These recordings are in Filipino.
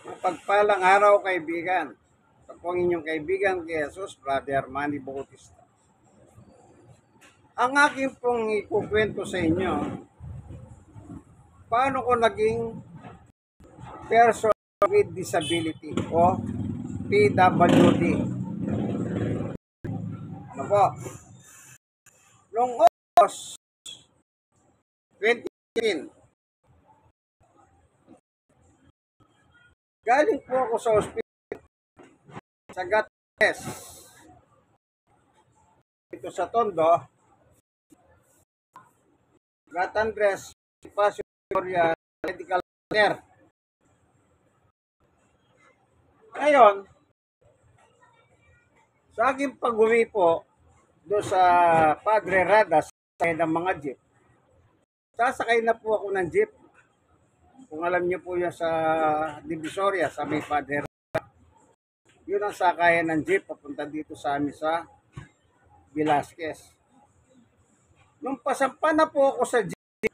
Mapagpalang araw, kaibigan. Ito po ang inyong kaibigan kay Jesus, Brother Manny Bautista. Ang aking pong ikukwento sa inyo, paano ko naging person with disability o PWD. Ano po? Noong August 2018, galing po ako sa ospital sa Gates. Ito sa Tondo, Gatandres, Pasyoria Medical Center. Ngayon, sa aking pag-uwi po doon sa Padre Radas ng mga jeep, sasakay na po ako ng jeep. Kung alam niyo po yan sa Divisoria, sa may Padre Radas, yun ang sakayan ng jeep papunta dito sa amin sa Velasquez. Nung pasampa na po ako sa jeep,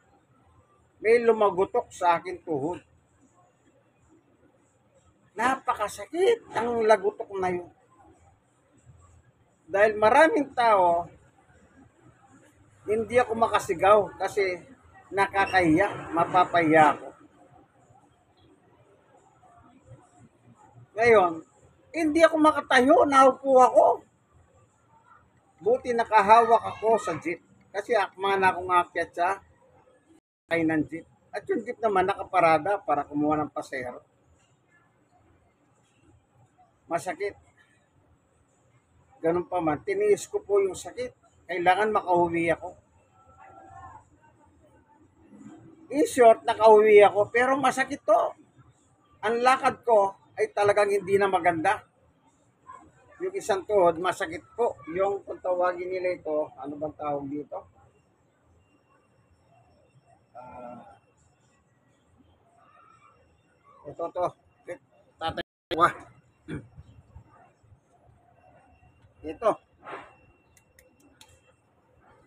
may lumagutok sa akin tuhod. Napakasakit ang lagutok na yun. Dahil maraming tao, hindi ako makasigaw kasi nakakahiya, mapapahiya ako. Ngayon, hindi ako makatayo, naupo ako. Buti nakahawak ako sa jeep. Kasi akma na akong aakyat sa sakay ng jeep. At yung jeep naman nakaparada para kumuha ng pasero. Masakit. Ganun pa man, tiniis ko po yung sakit. Kailangan makauwi ako. In short, nakauwi ako pero masakit to. Ang lakad ko ay talagang hindi na maganda. Yung isang tuhod, masakit po. Yung kung tawagin nila ito, ano bang tawag dito? Ito. Tatay ko. Ito.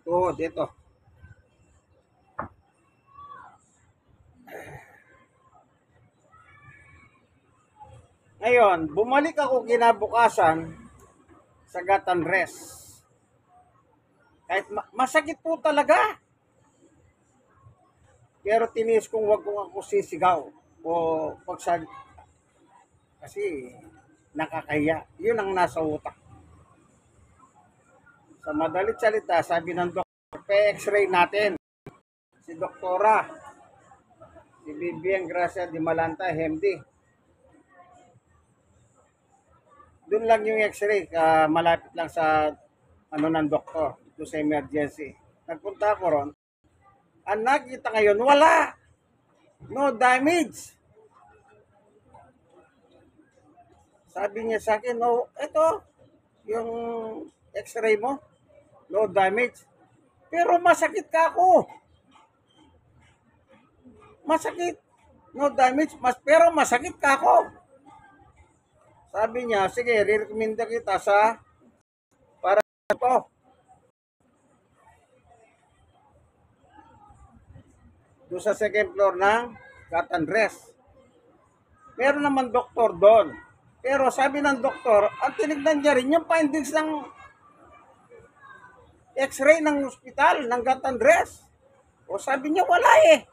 Tuhod, ito. Ngayon, bumalik ako kinabukasan sa Gatandres. Kahit masakit po talaga. Pero tinis kong wag kong ako sisigaw o pagsag kasi nakakahiya. Yun ang nasa utak. Sa madalit salita, sabi ng doktor, pa-x-ray natin. Si doktora, si Vivian Gracia de Malanta, MD. Doon lang yung x-ray, malapit lang sa ng doktor, doon sa emergency. Nagpunta ako ron. Ang nakita ngayon, wala. No damage. Sabi niya sa akin, no, ito, yung x-ray mo, no damage. Pero masakit ka ako. Masakit. No damage, pero masakit ka ako. Sabi niya, sige, re-recommenda kita sa para ito. Doon sa second floor ng Gatandres. Meron naman doktor doon. Pero sabi ng doktor, ang tinignan niya rin yung findings ng x-ray ng ospital, ng Gatandres. O sabi niya, wala eh.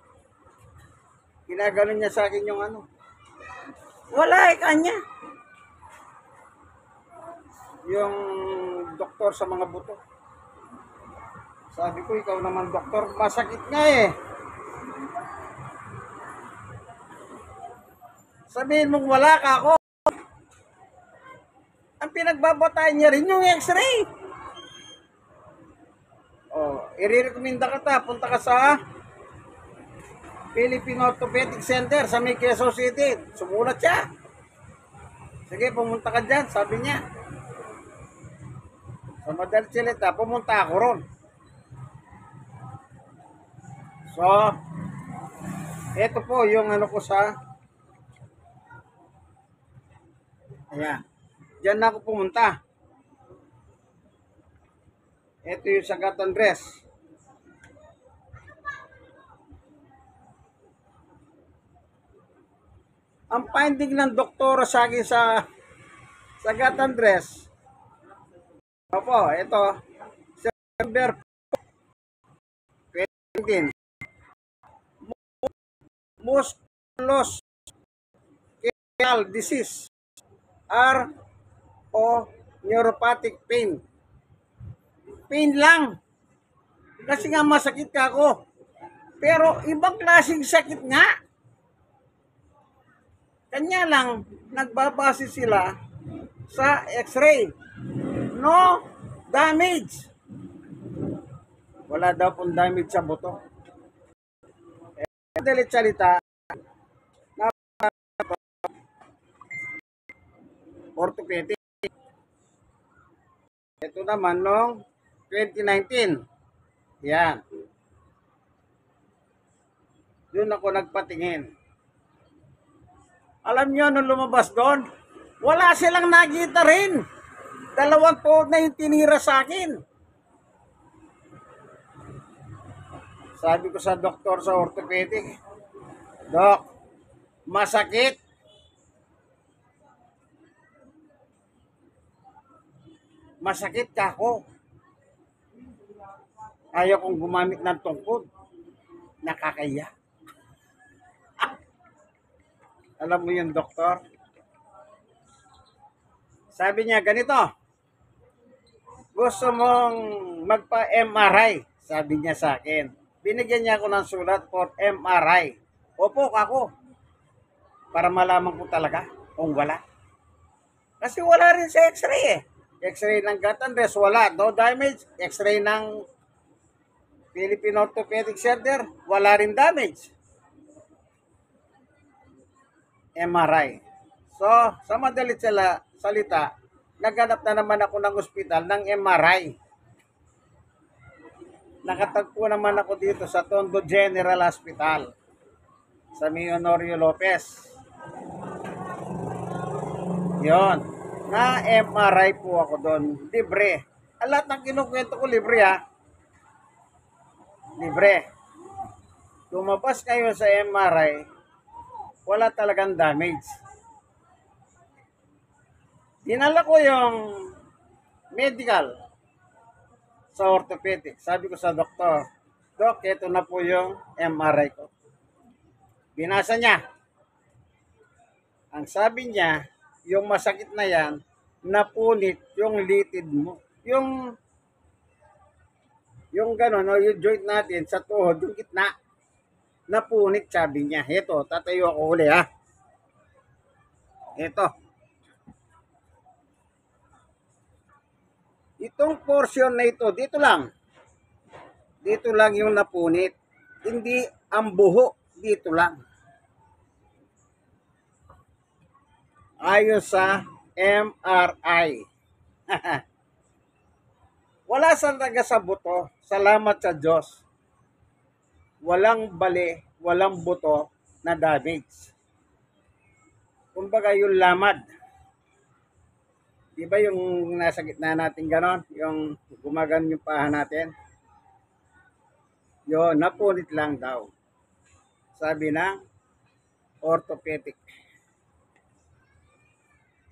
Ginagano niya sa akin yung ano. Wala eh kanya. Yung doktor sa mga buto. Sabi ko, ikaw naman doktor, masakit nga eh. Sabihin mong wala ka ako. Ang pinagbabatayan niya rin yung x-ray. O, i-recommenda ka ta, punta ka sa Philippine Orthopedic Center sa may Quezon City. Sumulat siya. Sige, pumunta ka dyan, sabi niya. Sa madalit salita, pumunta ako ron. So, ito po yung ano ko sa ayan. Diyan na ako pumunta. Ito yung sa Gatandres. Ang finding ng doktora sa akin sa Gat Andres, opo, ito, September 15, musculoskeletal disease, o neuropathic pain. Pain lang, kasi nga masakit ka ako. Pero ibang klaseng sakit nga. Kanya lang, nagbabase sila sa x-ray. No damage. Wala daw pong damage sa buto. Madalit salita, na orthopedic. Ito naman noong 2019. Yan. Doon ako nagpatingin. Alam nyo, nung lumabas doon, wala silang nakita rin. 2 tuhod na yung tinira sa akin. Sabi ko sa doktor sa orthopedic, Dok, masakit. Masakit ka ako. Ayaw kong gumamit ng tungkod. Nakakaya. Alam mo yung doktor? Sabi niya, ganito, gusto mong magpa-MRI, sabi niya sa akin. Binigyan niya ako ng sulat for MRI. Opo, ako. Para malaman ko talaga kung wala. Kasi wala rin sa x-ray eh. X-ray ng Gat Andres, wala. No damage. X-ray ng Philippine Orthopedic Center, wala rin damage. MRI. So, sa madalit salita, naghanap na naman ako ng ospital ng MRI. Nakatagpo naman ako dito sa Tondo General Hospital sa Honorio Lopez. Yon. Na MRI po ako doon. Libre. Ang lahat ng kinukwento ko libre ha. Libre. Lumabas kayo sa MRI, wala talagang damage. Dinala ko yung medical sa orthopedic. Sabi ko sa doktor, Dok, ito na po yung MRI ko. Binasa niya. Ang sabi niya, yung masakit na yan, napunit yung litid mo. Yung gano'n, no, yung joint natin sa tuhod, yung gitna, napunit, sabi niya. Ito, tatayo ako uli ha. Ito. Itong portion na ito, dito lang. Dito lang yung napunit. Hindi ang buho, dito lang. Ayon sa MRI. Wala sa taga sa buto. Salamat sa Diyos. Walang bali, walang buto na damage. Kumbaga yung lamad. Di ba yung nasa gitna natin ganon? Yung gumagano yung paha natin? Yun, napunit lang daw. Sabi ng orthopedic.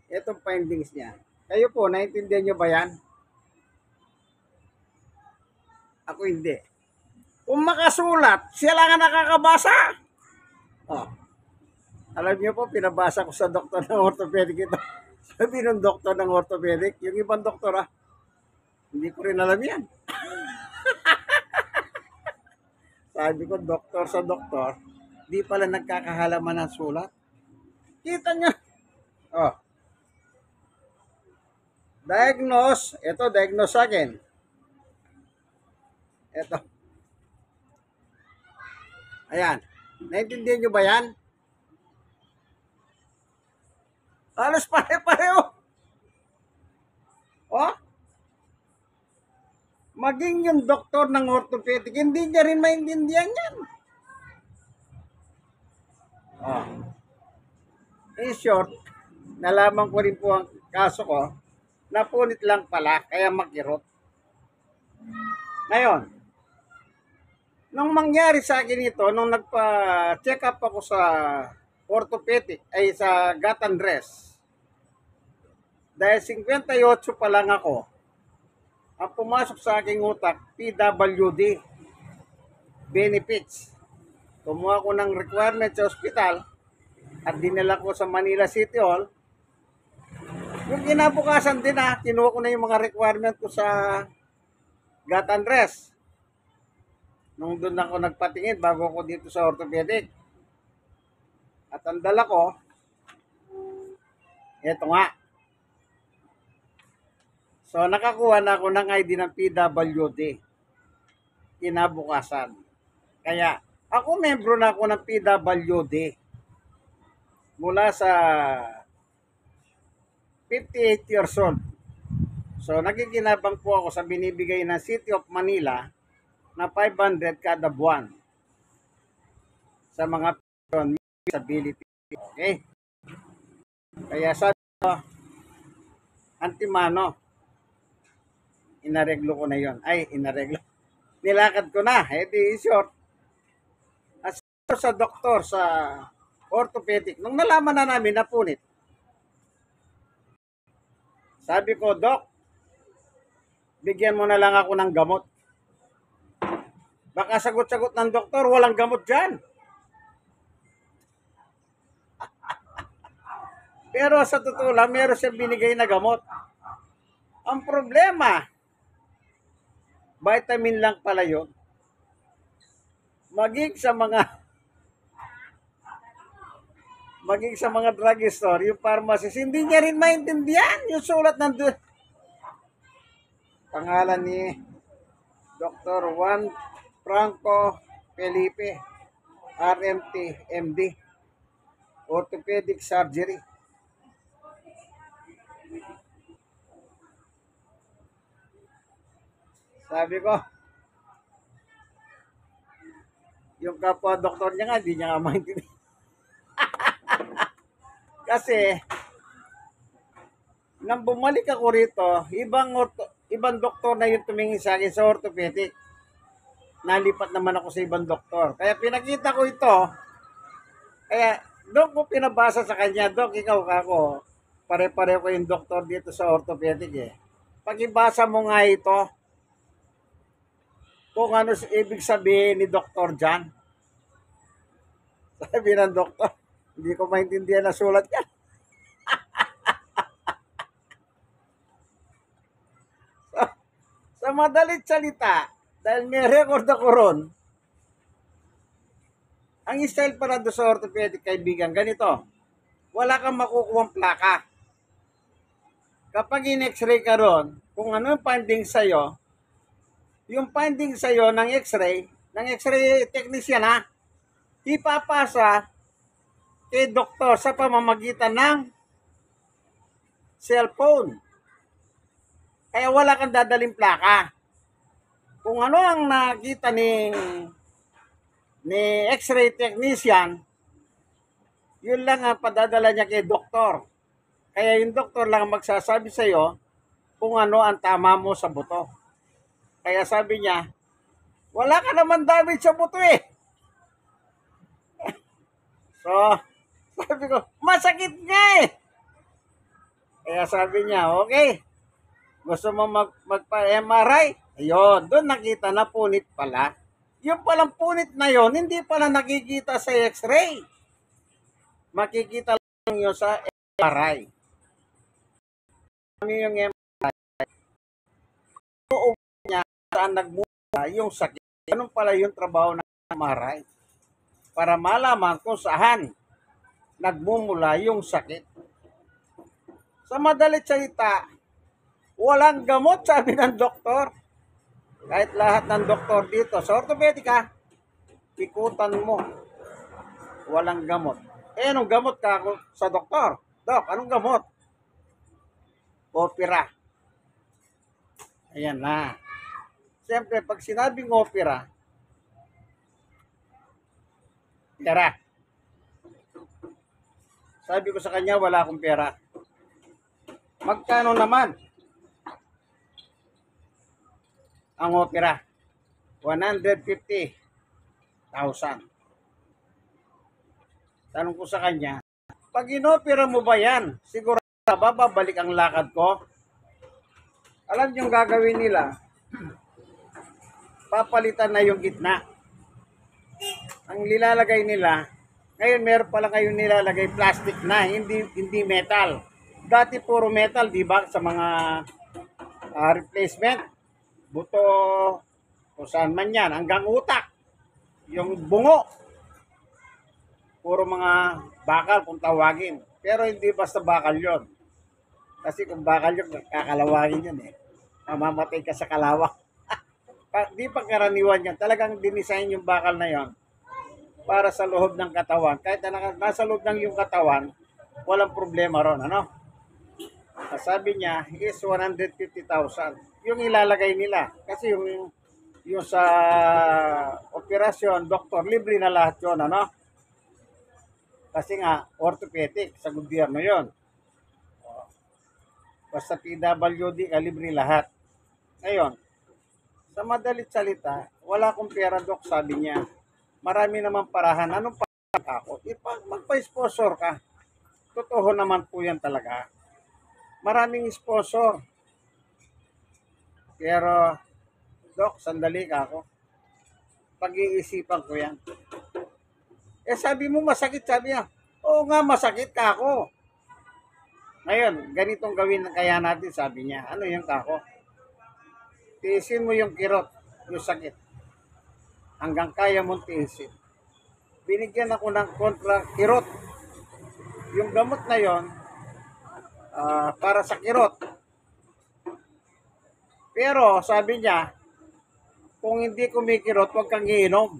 Itong findings niya. Kayo po, naintindihan nyo ba yan? Ako hindi. Kung makasulat, siya lang ang nakakabasa. Oh. Alam niyo po, pinabasa ko sa doktor ng orthopedic ito. Sabi ng doktor ng orthopedic, yung ibang doktor hindi ko rin alam yan. Sabi ko, doktor sa doktor, di pala nagkakahalaman ng sulat. Kita niyo. Oh. Diagnose, ito diagnose sa akin. Ito. Ayan. Naintindihan nyo ba yan? Halos pare-pareho. Oh? Maging yung doktor ng orthopedic, hindi niya rin maintindihan yan. Oh. In short, nalaman ko rin po ang kaso ko, napunit lang pala, kaya makirot. Ngayon, nung mangyari sa akin ito, nung nagpa-check up ako sa orthopedic ay sa Gatandres. Dahil 58 pa lang ako, ang pumasok sa aking utak, PWD, benefits. Kumuha ko ng requirement sa ospital at dinala ko sa Manila City Hall. Yung kinabukasan din kinuha ko na yung mga requirement ko sa Gatandres. Nung doon ako nagpatingin bago ako dito sa orthopedic. At ang dala ko, eto nga. So nakakuha na ako ng ID ng PWD. Kinabukasan. Kaya ako membro na ako ng PWD. Mula sa 58 years old. So nakikinabang po ako sa binibigay ng City of Manila na 500 kada buwan sa mga person with disability. Okay? Kaya sabi ko, antimano, inareglo ko na yon. Ay, inareglo. Nilakad ko na. Di short. As sa doktor sa orthopedic, nung nalaman na namin na punit, sabi ko, Dok, bigyan mo na lang ako ng gamot. Baka sagot-sagot ng doktor, walang gamot dyan. Pero sa totoo lang, meron siyang binigay na gamot. Ang problema, vitamin lang pala yun. Maging sa mga drugstore, yung pharmacist, hindi niya rin maintindihan yung sulat nandun. Pangalan ni Dr. Juan Franco Felipe, RMT, MD, Orthopedic Surgery. Sabi ko, yung kapwa doktor niya nga, hindi niya nga maintindihan. Kasi, nang bumalik ako rito, ibang doktor na yung tumingin sa akin sa orthopedic. Nalipat naman ako sa ibang doktor. Kaya pinakita ko ito. Kaya, doon ko pinabasa sa kanya, Dok, ikaw ako, pare-pareho ko yung doktor dito sa orthopedic eh. Pag-ibasa mo nga ito, kung ano ibig sabihin ni Dr. John. Sabi ng doktor, hindi ko maintindihan na sulat yan. Sa madalit salita, dahil may record ako ron, ang style para doon sa orthopedic kaibigan, ganito, wala kang makukuhang plaka. Kapag in-x-ray ka ron, kung ano yung finding sa'yo, yung finding sa'yo ng x-ray technician ipapasa kay doktor sa pamamagitan ng cellphone. Kaya wala kang dadaling plaka. Kung ano ang nakita ni x-ray technician, yun lang ang padadala niya kay doktor. Kaya yung doktor lang magsasabi sa iyo kung ano ang tama mo sa buto. Kaya sabi niya, wala ka naman damage sa buto eh. So, sabi ko, masakit nga eh. Kaya sabi niya, okay, gusto mo magpa-MRI? Ayun, doon nakita na punit pala. Yung palang punit na yon, hindi pala nakikita sa x-ray. Makikita lang yun sa MRI. Ano yung MRI? Yung niya saan nagmula yung sakit. Ganun pala yung trabaho ng MRI. Para malaman kung saan nagmumula yung sakit. Sa madalit salita, walang gamot, sabi ng doktor. Kahit lahat ng doktor dito sa orthopedica, ikutan mo. Walang gamot. Anong gamot ka sa doktor? Dok, anong gamot? Opera. Ayan na. Siyempre, pag sinabing opera, pera. Sabi ko sa kanya, wala akong pera. Magkano naman ang opera? 150,000. Tanong ko sa kanya, pag inopera mo ba yan, siguro ba babalik ang lakad ko? Alam niyo yung gagawin nila, papalitan na yung gitna. Ang nilalagay nila, ngayon meron pala ngayon nilalagay plastic na, hindi metal. Dati puro metal, di ba, sa mga replacement, buto, kung saan man yan, hanggang utak, yung bungo, puro mga bakal kung tawagin. Pero hindi basta bakal yon. Kasi kung bakal yun, kakalawangin yun eh. Mamamatay ka sa kalawang. Di pa karaniwan yan. Talagang dinisign yung bakal na yon para sa loob ng katawan. Kahit na nasa loob ng yung katawan, walang problema ron. Ano? Sabi niya, is 150,000. Yung ilalagay nila. Kasi yung sa operasyon, doktor, libre na lahat yun. Ano? Kasi nga, orthopedic, sa gobyerno yon. Basta PWD, libre lahat. Ngayon, sa madalit salita, wala akong pera, Dok, sabi niya. Marami naman parahan. Anong parahan ako? Magpa-sponsor ka. Totoo naman po yan talaga. Maraming sponsor. Pero, Dok, sandali ka ako. Pag-iisipan ko yan. Sabi mo masakit, sabi niya. Oo nga, masakit ka ako. Ngayon, ganitong gawin kaya natin, sabi niya. Ano yung kako? Tiisin mo yung kirot, yung sakit. Hanggang kaya mong tiisin. Binigyan ako ng kontra kirot. Yung gamot na yon para sa kirot. Pero sabi niya, kung hindi kumikirot, huwag kang iinom.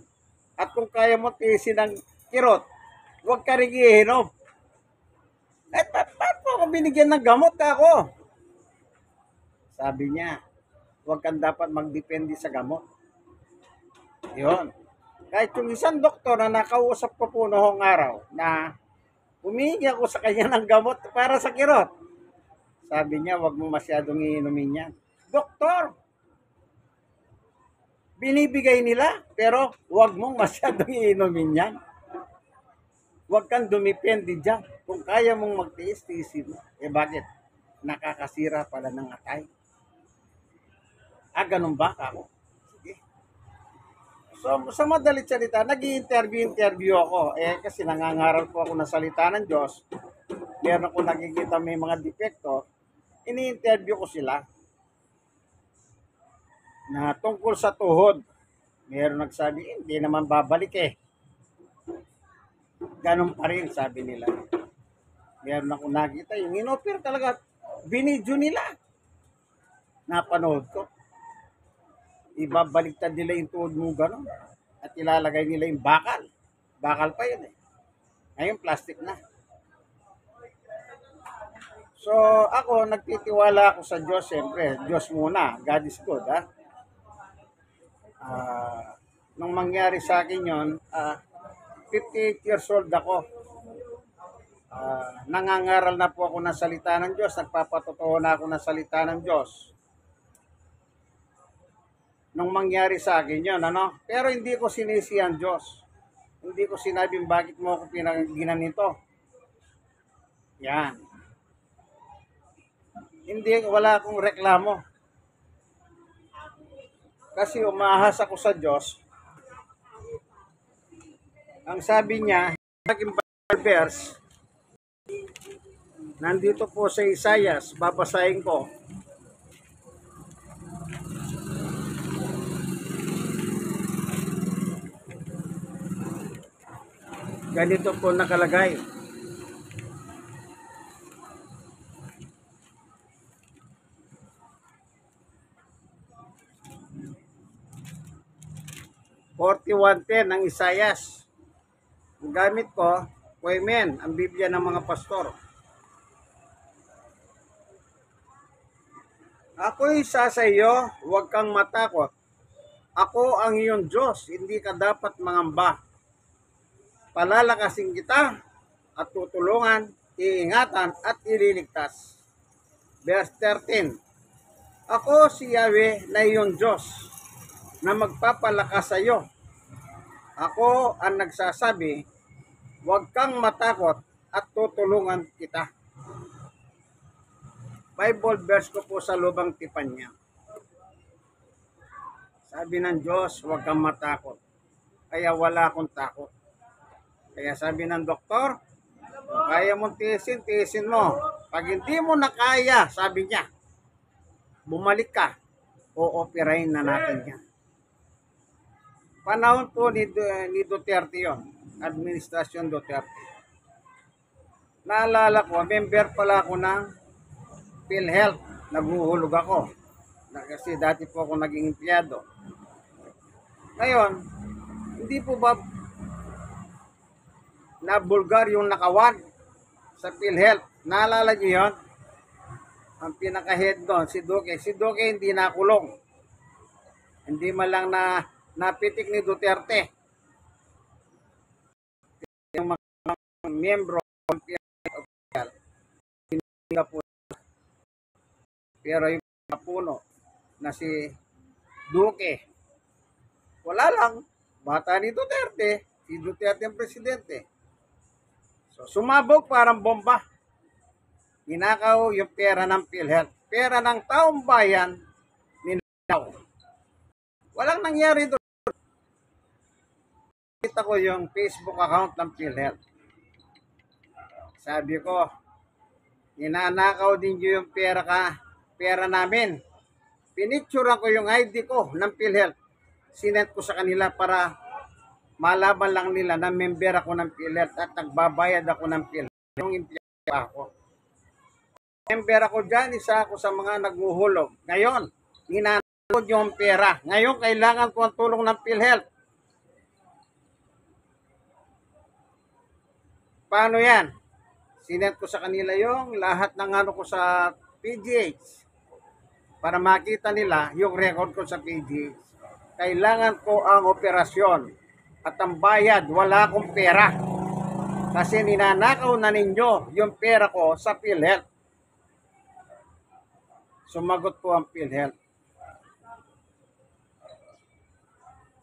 At kung kaya mo tiisin ng kirot, huwag ka rin iinom. Ba't po ako binigyan ng gamot ako? Sabi niya, huwag kang dapat magdepende sa gamot. Yun. Kahit yung isang doktor na nakausap ko po noong araw na humingi ako sa kanya ng gamot para sa kirot. Sabi niya, huwag mo masyadong iinumin yan. Doktor, binibigay nila, pero huwag mong masyadong iinumin yan. Huwag kang dumipende dyan. Kung kaya mong magtiis-tiisin mo. Bakit? Nakakasira pala ng atay. Ganun ba ako? Sige. So, sa madalit salita, nag-i-interview ako. Kasi nangangaral po ako ng salita ng Diyos. Meron ako nakikita may mga depekto. Ini-interview ko sila na tungkol sa tuhod. Meron nagsabi, hindi naman babalik Ganun pa rin, sabi nila. Meron ako nakita, yung inopera talaga, binidyo nila. Napanood ko. Ibabaliktad nila yung tuhod mo gano'n. At ilalagay nila yung bakal. Bakal pa yun Ngayon, plastic na. So, ako, nagtitiwala ako sa Diyos, siyempre. Diyos muna. God is good, nung mangyari sa akin yun, 58 years old ako. Nangangaral na po ako ng salita ng Diyos. Nagpapatotoo na ako ng salita ng Diyos. Nung mangyari sa akin yun, Pero hindi ko sinisi ang Diyos. Hindi ko sinabing bakit mo ako ginanito. Yan. Hindi, wala akong reklamo. Kasi umahas ako sa Diyos. Ang sabi niya, aking verse, nandito po sa Isaias, babasahin ko. Ganito po nakalagay. (41:10) ng Isaias. Ang gamit ko, Poemen, ang Biblia ng mga pastor. Ako'y isa sa iyo, huwag kang matakot. Ako ang iyong Diyos, hindi ka dapat mangamba. Palalakasin kita at tutulungan, iingatan at ililigtas. Verse 13. Ako si Yahweh na iyong Diyos na magpapalakas sa iyo. Ako ang nagsasabi, huwag kang matakot at tutulungan kita. Bible verse ko po sa lubang tipan niya. Sabi ng Diyos, huwag kang matakot. Kaya wala akong takot. Kaya sabi ng doktor, kaya mong tiisin, tiisin mo. Pag hindi mo na kaya, sabi niya, bumalik ka, o-operahin na natin yan. Panahon po ni Duterte yon, Administrasyon Duterte. Naalala ko, member pala ako ng PhilHealth, naghuhulog ako. Kasi dati po ako naging empleyado. Ngayon, hindi po ba nabulgar yung nakawan sa PhilHealth? Naalala niyo yun? Ang pinaka-head doon, si Duque. Si Duque hindi nakulong. Hindi man lang napitik ni Duterte. Yung mga miyembro ng PhilHealth, hindi na po. Pero yung puno na si Duque, wala lang. Bata ni Duterte. Si Duterte ang presidente. So, sumabog parang bomba. Ninakaw yung pera ng PhilHealth. Pera ng taong bayan, ninakaw. Walang nangyari doon. Kita ko yung Facebook account ng PhilHealth. Sabi ko, ninanakaw din nyo yung pera namin. Pinicturean ko yung ID ko ng PhilHealth. Sinend ko sa kanila para malaman lang nila na member ako ng PhilHealth at nagbabayad ako ng PhilHealth. Yung empleyado ako. Member ako dyan, isa ako sa mga naghuhulog. Ngayon, ninanakot yung pera. Ngayon, kailangan ko ang tulong ng PhilHealth. Paano yan? Sinend ko sa kanila yung lahat ng ano ko sa PGH para makita nila yung record ko sa PGH. Kailangan ko ang operasyon at ang bayad, wala akong pera. Kasi ninanakaw na ninyo yung pera ko sa PhilHealth. Sumagot po ang PhilHealth.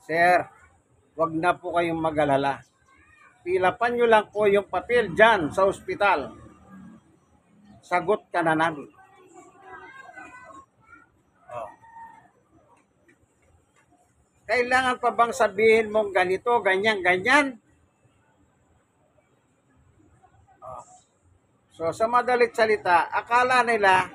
Sir, wag na po kayong mag-alala. Pilapan nyo lang po yung papel dyan sa ospital. Sagot ka na namin. Oh. Kailangan pa bang sabihin mong ganito, ganyan, ganyan? Oh. So sa madalit salita, akala nila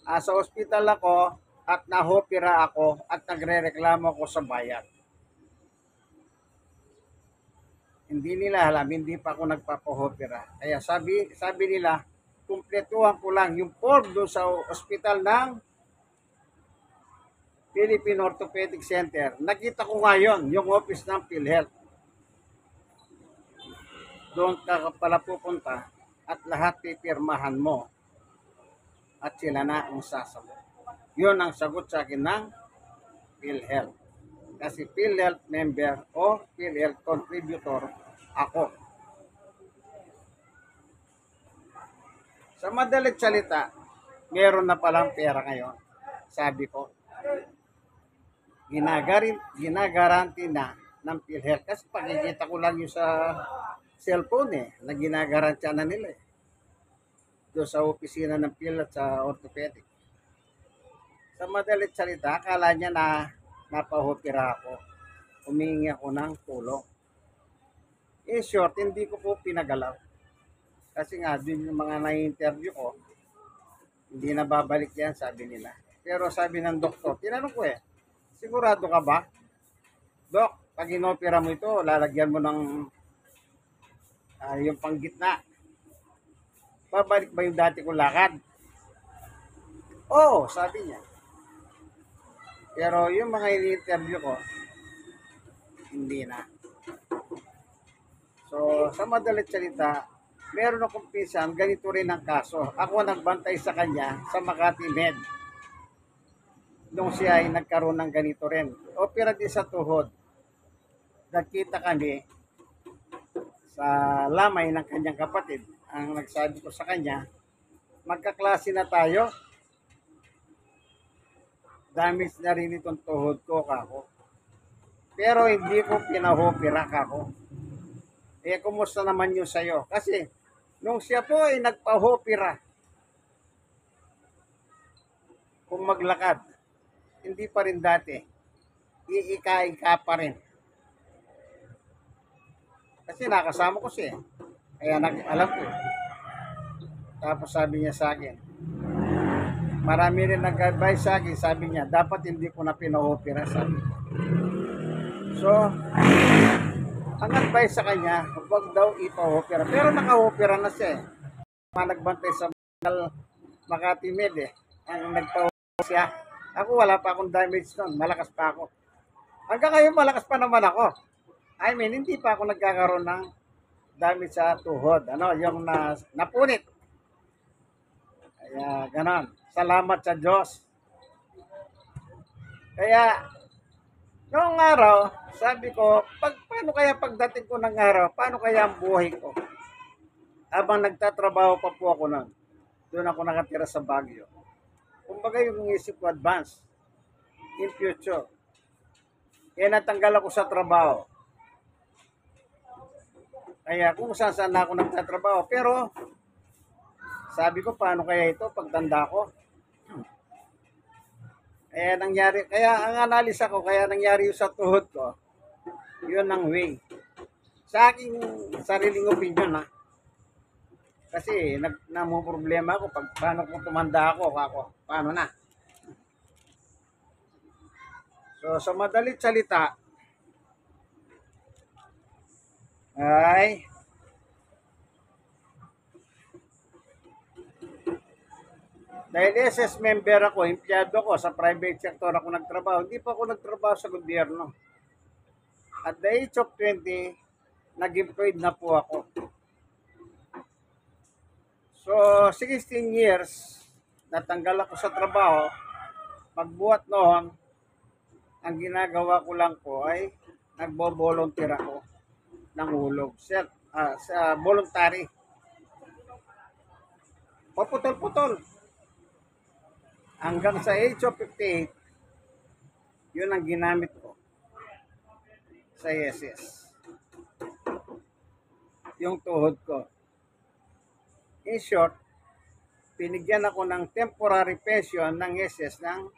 sa ospital ako at nahopira ako at nagrereklamo ako sa bayan. Hindi nila alam, hindi pa ako nagpapahopera. Kaya sabi nila, kumpletuhan ko lang yung form doon sa ospital ng Philippine Orthopedic Center. Nakita ko ngayon yung office ng PhilHealth. Doon ka pala pupunta at lahat pipirmahan mo. At sila na ang sasagot. Yun ang sagot sa akin ng PhilHealth. Kasi PhilHealth member o PhilHealth contributor ako. Sa madalit salita, meron na palang pera ngayon. Sabi ko, ginagaranti na ng PhilHealth. Kasi pakikita ko lang yung sa cellphone na ginagarantiya na nila doon sa opisina ng PhilHealth sa orthopedic. Sa madalit salita, akala niya na napahopira ako. Humingi ako ng tulong. In short, hindi ko po pinagalaw. Kasi nga, dun yung mga na-interview ko, hindi na babalik yan, sabi nila. Pero sabi ng doktor, tinanong ko sigurado ka ba? Dok, pag inopera mo ito, lalagyan mo ng yung panggitna. Babalik ba yung dati kong lakad? Oo, sabi niya. Pero yung mga in-interview ko, hindi na. So, sa madalit salita, meron akong pinsan, ganito rin ang kaso. Ako nagbantay sa kanya sa Makati Med. Nung siya ay nagkaroon ng ganito rin. Opera din sa tuhod. Nagkita kami sa lamay ng kanyang kapatid. Ang nagsabi ko sa kanya, magkaklase na tayo. Damage na rin itong tuhod ko kako. Pero hindi ko pinahopera kako. Eh, kumusta naman yun sa'yo? Kasi, nung siya po ay nagpa-opera, kung maglakad, hindi pa rin dati. Iika-ika pa rin. Kasi nakasama ko siya. Kaya alam ko. Tapos sabi niya sa akin, marami rin nag-advise sa akin, sabi niya, dapat hindi ko na pina-opera, sabi ko. So, ang advice sa kanya, huwag daw ipa-opera. Pero naka-opera na siya eh. Mga nagbantay sa Makati Med eh. Ang nagpa-opera siya. Ako wala pa akong damage nun. Malakas pa ako. Hanggang ngayon malakas pa naman ako. I mean, hindi pa ako nagkakaroon ng damage sa tuhod. Ano, yung napunit. Kaya, ganon. Salamat sa Diyos. Kaya, noong araw, sabi ko, paano kaya pagdating ko ng araw, paano kaya ang buhay ko? Habang nagtatrabaho pa po ako nun, doon ako nakatira sa Baguio. Kumbaga yung isip ko advance, in future. Kaya natanggal ako sa trabaho. Kaya kung saan na ako nagtatrabaho. Pero, sabi ko, paano kaya ito pagtanda ko? Kaya ang analisa ko, kaya nangyari yung sa tuhod ko, yun ang way. Sa aking sariling opinion ha. Kasi problema ako pag paano kung tumanda ako, paano na. So sa madalit salita, ay dahil SS member ako, empleyado ako, sa private sector ako nagtrabaho, hindi pa ako nagtrabaho sa gobyerno. At the age of 20, nag-employed na po ako. So, 16 years, natanggal ako sa trabaho, pagbuhat noon, ang ginagawa ko lang po ay nagbo-volunteer ako ng hulog. Sa voluntary. Paputol-putol. Hanggang sa age of 58, yun ang ginamit ko sa SS. Yung tuhod ko. In short, pinigyan ako ng temporary pension ng SS ng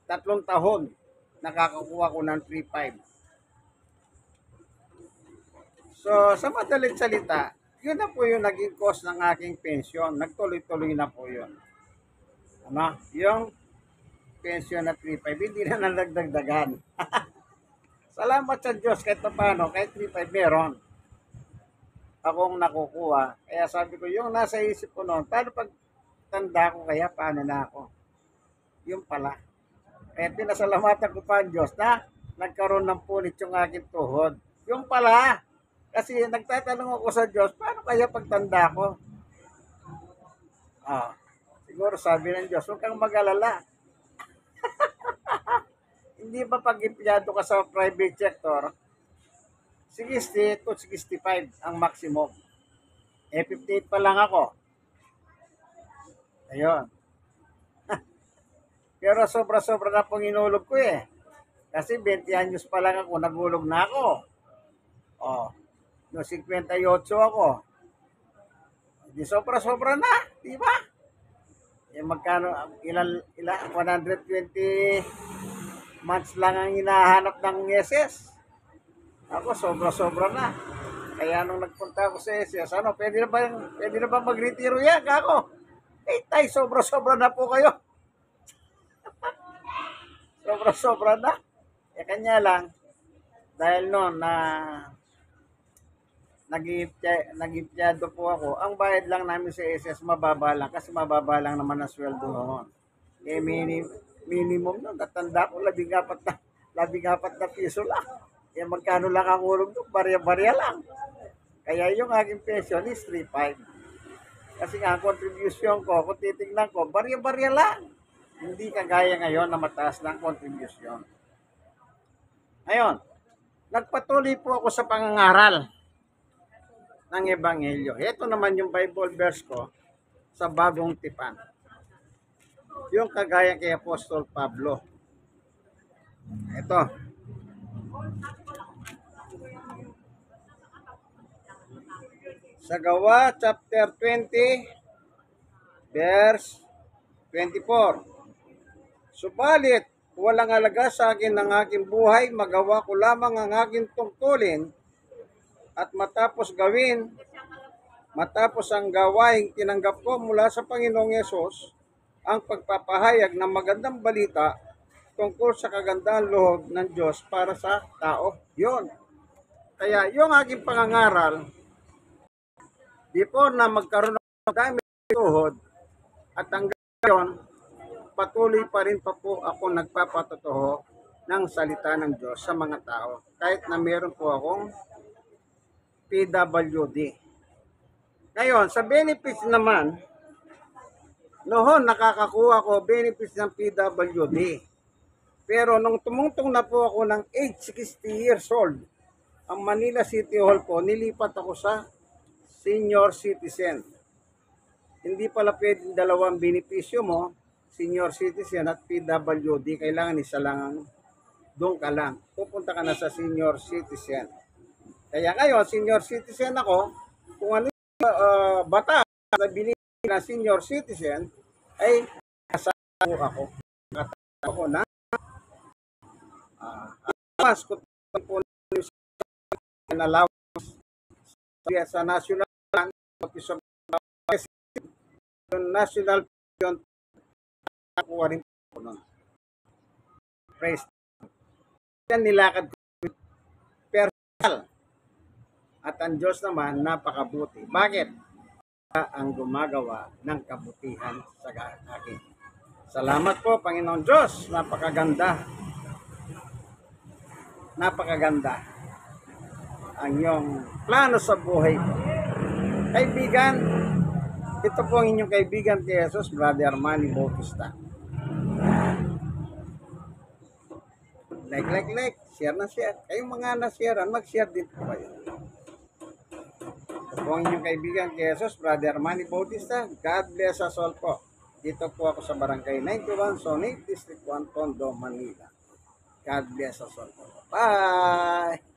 3 taon. Nakakakuha ko ng 3.5. So, sa madaling salita, yun na po yung naging cost ng aking pension. Nagtuloy-tuloy na po yun. Ano? Yung pension na 3.5, hindi na nagdagdagan. Salamat sa Diyos kahit paano, kahit 3.5 meron akong nakukuha. Kaya sabi ko, yung nasa isip ko noon, paano pag tanda ko kaya, paano na ako? Yung pala. Kaya pinasalamatan ko pa ang Diyos na nagkaroon ng punit yung aking tuhod. Yung pala. Kasi nagtatanong ako sa Diyos, paano kaya pagtanda ko? Siguro sabi ng Diyos, huwag kang mag-alala. Hindi ba pag empleyado ka sa private sector, 60 to 65 ang maximum. 58 pa lang ako. Ayun. Pero sobra-sobra na pong inulog ko eh. Kasi 20 anyos pa lang ako, nagulog na ako. No 58 ako. Di sobra-sobra na, di ba? Magkano, ilan, 120 months lang ang hinahanap ng SS. Ako, sobra-sobra na. Kaya nung nagpunta ako sa SS, pwede na ba mag-retiro yan, kako? Tay, sobra-sobra na po kayo. Sobra-sobra na. Kanya lang, dahil noon na nag-empleyado po ako, ang bayad lang namin sa SS mababa lang kasi mababa lang naman ang sweldo noon. Minimum nun, natanda ko 14 na piso lang. Magkano lang ang ulog doon, barya-barya lang. Kaya yung aking pension is 3.5. Kasi nga, ang contribution ko, kung titignan ko, barya-barya lang. Hindi kagaya ngayon na mataas ng contribution. Ngayon, nagpatuloy po ako sa pangangaral ng Ebanghelyo. Ito naman yung Bible verse ko sa Bagong Tipan. Yung kagaya kay Apostol Pablo. Ito. Sa Gawa, chapter 20, verse 24. Subalit, walang alaga sa akin ng aking buhay, magawa ko lamang ang aking tungkulin at matapos ang gawaing tinanggap ko mula sa Panginoong Yesus, ang pagpapahayag ng magandang balita tungkol sa kagandahan loob ng Diyos para sa tao. Yun. Kaya yung aking pangangaral, before na magkaroon ng dami tuhod, at hanggang ngayon, patuloy pa rin po ako nagpapatotoo ng salita ng Diyos sa mga tao. Kahit na meron po akong PWD. Ngayon, sa benefits naman, noon nakakakuha ko benefits ng PWD. Pero nung tumungtong na po ako ng age 60 years old, ang Manila City Hall po, nilipat ako sa senior citizen. Hindi pala pwedeng dalawang benepisyo mo, senior citizen at PWD. Kailangan isa lang, doon ka lang. Pupunta ka na sa senior citizen. Kaya ngayon, senior citizen ako, kung ano bata na binili na senior citizen, ay kasama ako. Kasama ako na mas ko po na allowance sa National Office of National Pension nakuha rin po nun. Praise. Yan nilakad ko personal. At ang Diyos naman napakabuti. Bakit? Ang gumagawa ng kabutihan sa akin. Salamat po, Panginoon Diyos. Napakaganda. Napakaganda ang iyong plano sa buhay ko. Kaibigan, ito po ang inyong kaibigan kay Jesus, Brother Manny Bautista. Like, share na share. Kayong mga na-sharean, mag-share din po kayo. Ito po ang inyong kaibigan kay Jesus, Brother Manny Bautista. God bless us all po. Dito po ako sa Barangay 91, Sonate, District 1, Tondo, Manila. God bless us all po. Bye!